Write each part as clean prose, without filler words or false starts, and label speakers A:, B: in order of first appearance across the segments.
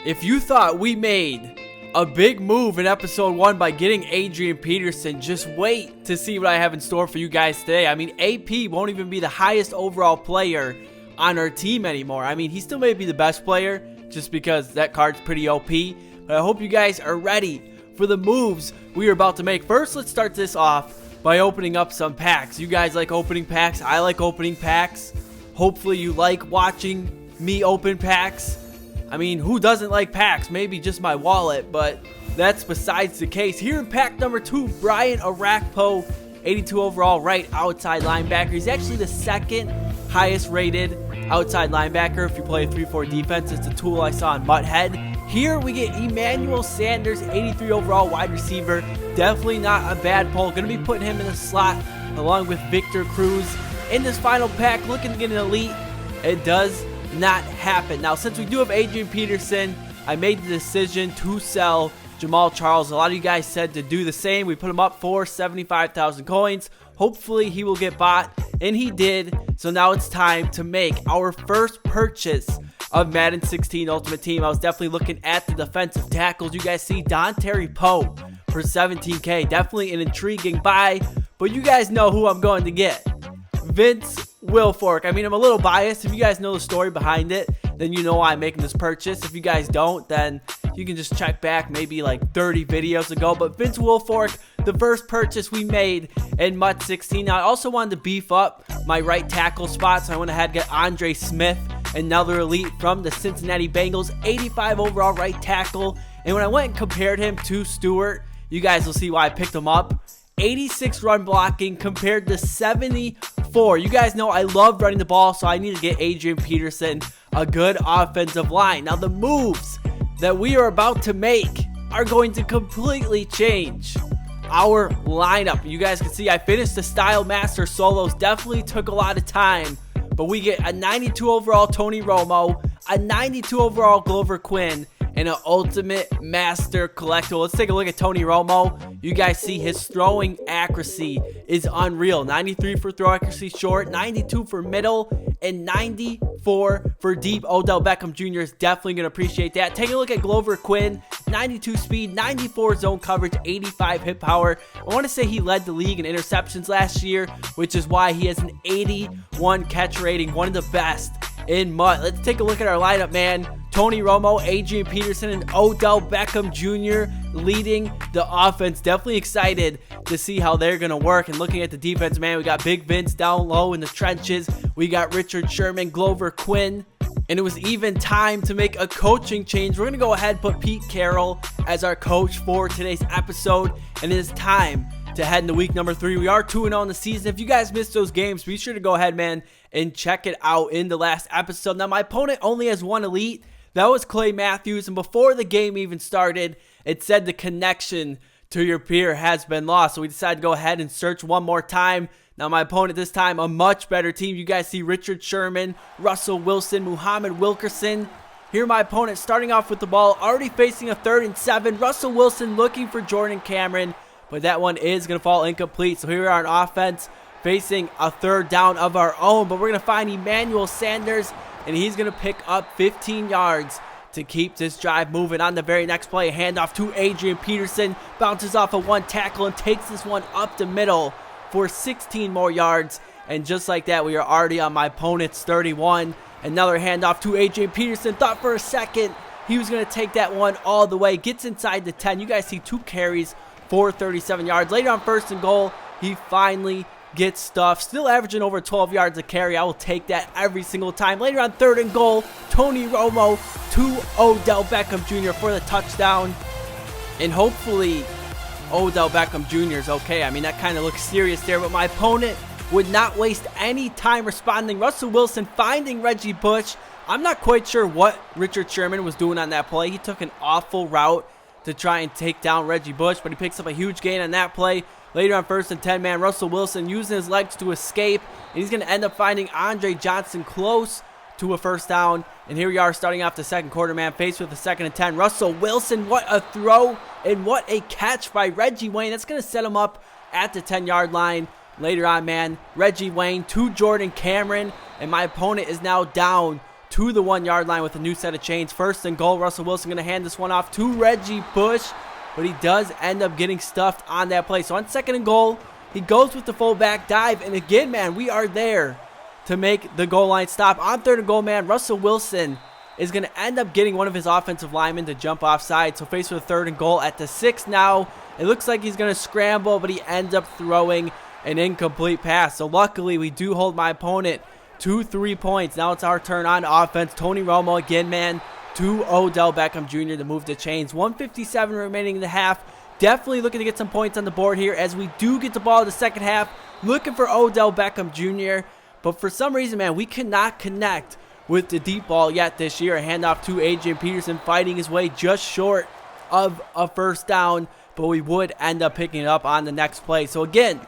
A: If you thought we made a big move in episode 1 by getting Adrian Peterson, just wait to see what I have in store for you guys today. I mean, AP won't even be the highest overall player on our team anymore. I mean, he still may be the best player just because that card's pretty OP. But I hope you guys are ready for the moves we are about to make. First, let's start this off by opening up some packs. You guys like opening packs. I like opening packs. Hopefully you like watching me open packs. I mean, who doesn't like packs? Maybe just my wallet, but that's besides the case. Here in pack number 2, Brian Arakpo, 82 overall right outside linebacker. He's actually the second highest rated outside linebacker if you play a 3-4 defense. It's a tool I saw in MUT. Here we get Emmanuel Sanders, 83 overall wide receiver. Definitely not a bad pull. Going to be putting him in the slot along with Victor Cruz. In this final pack, looking to get an elite. It does not happen. Now, since we do have Adrian Peterson, I made the decision to sell Jamal Charles. A lot of you guys said to do the same. We put him up for 75,000 coins. Hopefully he will get bought, and he did. So now it's time to make our first purchase of Madden 16 Ultimate Team. I was definitely looking at the defensive tackles. You guys see Dontari Poe for 17K. Definitely an intriguing buy, but you guys know who I'm going to get. Vince Wilfork. I mean, I'm a little biased. If you guys know the story behind it, then you know why I'm making this purchase. If you guys don't, then you can just check back maybe like 30 videos ago. But Vince Wilfork, the first purchase we made in MUT 16. Now, I also wanted to beef up my right tackle spot, so I went ahead and get Andre Smith, another elite from the Cincinnati Bengals, 85 overall right tackle. And when I went and compared him to Stewart, you guys will see why I picked him up. 86 run blocking compared to 74. You guys know I love running the ball, so I need to get Adrian Peterson a good offensive line. Now, the moves that we are about to make are going to completely change our lineup. You guys can see I finished the Style Master solos. Definitely took a lot of time, but we get a 92 overall Tony Romo, a 92 overall Glover Quinn, and an Ultimate Master Collectible. Let's take a look at Tony Romo. You guys see his throwing accuracy is unreal. 93 for throw accuracy short, 92 for middle, and 94 for deep. Odell Beckham Jr. is definitely going to appreciate that. Take a look at Glover Quinn. 92 speed, 94 zone coverage, 85 hit power. I want to say he led the league in interceptions last year, which is why he has an 81 catch rating, one of the best in MUT. Let's take a look at our lineup, man. Tony Romo, Adrian Peterson, and Odell Beckham Jr. leading the offense. Definitely excited to see how they're going to work. And looking at the defense, man, we got Big Vince down low in the trenches. We got Richard Sherman, Glover Quinn. And it was even time to make a coaching change. We're going to go ahead and put Pete Carroll as our coach for today's episode. And it is time to head into week number 3. We are 2-0 in the season. If you guys missed those games, be sure to go ahead, man, and check it out in the last episode. Now, my opponent only has one elite. That was Clay Matthews. And before the game even started, it said the connection to your peer has been lost. So we decided to go ahead and search one more time. Now, my opponent this time, a much better team. You guys see Richard Sherman, Russell Wilson, Muhammad Wilkerson. Here, my opponent starting off with the ball, already facing a 3rd and 7. Russell Wilson looking for Jordan Cameron, but that one is going to fall incomplete. So here we are on offense, facing a 3rd down of our own, but we're going to find Emmanuel Sanders, and he's going to pick up 15 yards to keep this drive moving. On the very next play, a handoff to Adrian Peterson, bounces off of one tackle and takes this one up the middle for 16 more yards. And just like that, we are already on my opponent's 31. Another handoff to Adrian Peterson. Thought for a second he was going to take that one all the way. Gets inside the 10. You guys see 2 carries for 37 yards. Later on 1st and goal, he finally gets stuffed. Still averaging over 12 yards a carry. I will take that every single time. Later on 3rd and goal, Tony Romo to Odell Beckham Jr. for the touchdown. And hopefully Odell Beckham Jr. is okay. I mean, that kind of looks serious there, but my opponent would not waste any time responding. Russell Wilson finding Reggie Bush. I'm not quite sure what Richard Sherman was doing on that play. He took an awful route to try and take down Reggie Bush, but he picks up a huge gain on that play. Later on 1st and 10, man, Russell Wilson using his legs to escape, and he's going to end up finding Andre Johnson close to a 1st down. And here we are starting off the 2nd quarter, man, faced with a 2nd and 10. Russell Wilson, what a throw and what a catch by Reggie Wayne. That's going to set him up at the 10-yard line. Later on, man, Reggie Wayne to Jordan Cameron, and my opponent is now down to the 1 yard line with a new set of chains. First and goal. Russell Wilson going to hand this one off to Reggie Bush, but he does end up getting stuffed on that play. So on second and goal, he goes with the fullback dive, and again, man, we are there to make the goal line stop. On third and goal, man, Russell Wilson is going to end up getting one of his offensive linemen to jump offside. So faced with a third and goal at the 6 now. It looks like he's going to scramble, but he ends up throwing an incomplete pass. So luckily, we do hold my opponent to 3 points. Now it's our turn on offense. Tony Romo again, man, to Odell Beckham Jr. to move the chains. 1:57 remaining in the half. Definitely looking to get some points on the board here as we do get the ball in the second half. Looking for Odell Beckham Jr. But for some reason, man, we cannot connect with the deep ball yet this year. A handoff to Adrian Peterson, fighting his way just short of a first down, but we would end up picking it up on the next play. So again,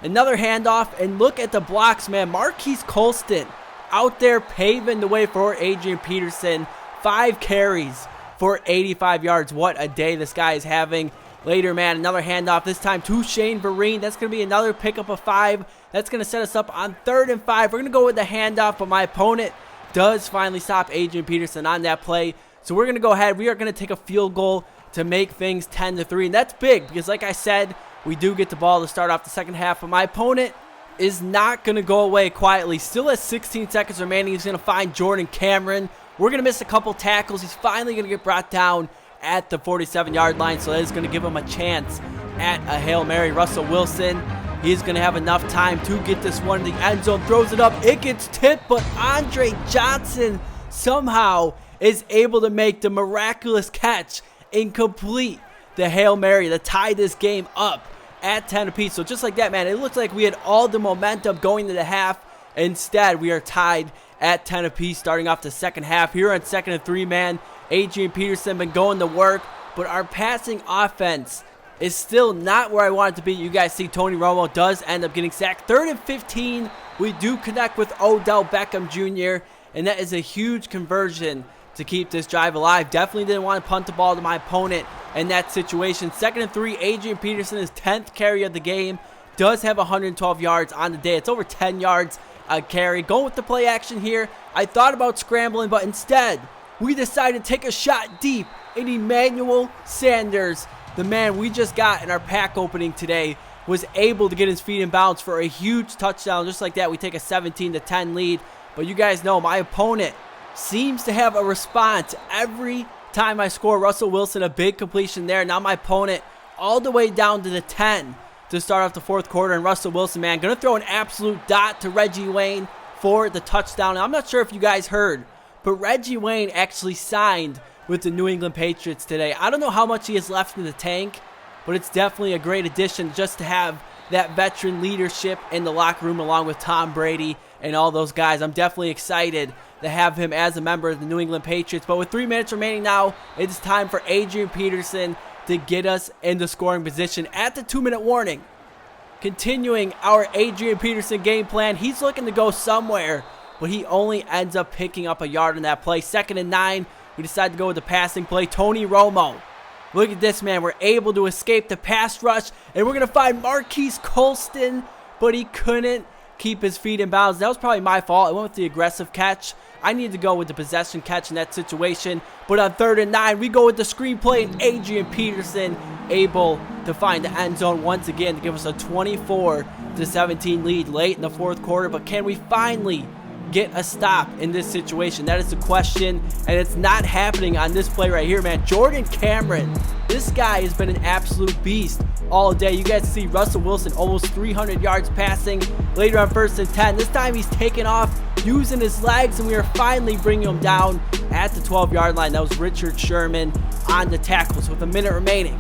A: another handoff, and look at the blocks, man. Marquise Colston out there paving the way for Adrian Peterson. 5 carries for 85 yards. What a day this guy is having. Later, man, another handoff, this time to Shane Vereen. That's going to be another pickup of 5. That's going to set us up on 3rd and 5. We're going to go with the handoff, but my opponent does finally stop Adrian Peterson on that play. So we're going to go ahead. We are going to take a field goal to make things 10-3. And that's big because, like I said, we do get the ball to start off the second half. But my opponent is not going to go away quietly. Still has 16 seconds remaining. He's going to find Jordan Cameron. We're going to miss a couple tackles. He's finally going to get brought down at the 47-yard line. So that is going to give him a chance at a Hail Mary. Russell Wilson, he's going to have enough time to get this one in the end zone. Throws it up. It gets tipped, but Andre Johnson somehow is able to make the miraculous catch and complete the Hail Mary to tie this game up at 10 apiece. So just like that, man, it looks like we had all the momentum going to the half. Instead, we are tied at 10 apiece starting off the second half. Here on 2nd and 3, man, Adrian Peterson been going to work, but our passing offense is still not where I want it to be. You guys see Tony Romo does end up getting sacked. 3rd and 15, we do connect with Odell Beckham Jr., and that is a huge conversion to keep this drive alive. Definitely didn't want to punt the ball to my opponent in that situation. 2nd and 3, Adrian Peterson, his 10th carry of the game, does have 112 yards on the day. It's over 10 yards a carry. Going with the play action here. I thought about scrambling, but instead, we decided to take a shot deep in Emmanuel Sanders. The man we just got in our pack opening today was able to get his feet in bounds for a huge touchdown. Just like that, we take a 17-10 lead. But you guys know my opponent seems to have a response every time I score. Russell Wilson, a big completion there. Now my opponent all the way down to the 10 to start off the 4th quarter. And Russell Wilson, man, going to throw an absolute dot to Reggie Wayne for the touchdown. Now, I'm not sure if you guys heard, but Reggie Wayne actually signed with the New England Patriots today. I don't know how much he has left in the tank, but it's definitely a great addition just to have that veteran leadership in the locker room along with Tom Brady and all those guys. I'm definitely excited to have him as a member of the New England Patriots. But with 3 minutes remaining now, it's time for Adrian Peterson to get us into scoring position at the 2-minute warning. Continuing our Adrian Peterson game plan, he's looking to go somewhere, but he only ends up picking up a yard in that play. 2nd and 9, we decide to go with the passing play. Tony Romo. Look at this, man. We're able to escape the pass rush, and we're going to find Marquise Colston, but he couldn't keep his feet in bounds. That was probably my fault. I went with the aggressive catch. I need to go with the possession catch in that situation. But on 3rd and 9, we go with the screenplay, and Adrian Peterson able to find the end zone once again to give us a 24-17 lead late in the 4th quarter. But can we finally get a stop in this situation? That is the question, and it's not happening on this play right here, man. Jordan Cameron, this guy has been an absolute beast all day. You guys see Russell Wilson almost 300 yards passing. Later on 1st and 10, this time he's taken off using his legs, and we are finally bringing him down at the 12-yard line. That was Richard Sherman on the tackles with a minute remaining.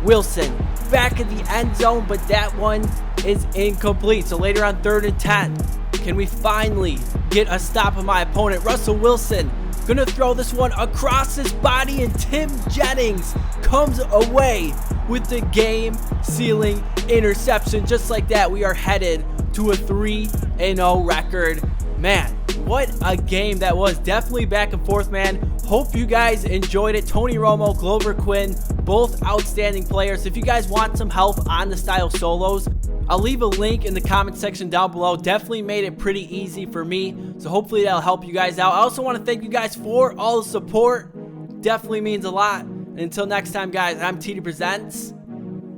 A: Wilson back in the end zone, but that one is incomplete. So later on 3rd and 10, can we finally get a stop on my opponent? Russell Wilson gonna throw this one across his body, and Tim Jennings comes away with the game-sealing interception. Just like that, we are headed to a 3-0 record. Man, what a game that was. Definitely back and forth, man. Hope you guys enjoyed it. Tony Romo, Glover Quinn, both outstanding players. If you guys want some help on the style solos, I'll leave a link in the comment section down below. Definitely made it pretty easy for me, so hopefully that'll help you guys out. I also want to thank you guys for all the support. Definitely means a lot. And until next time, guys, I'm TD Presents.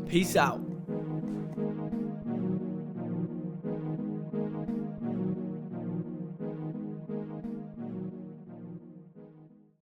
A: Peace out.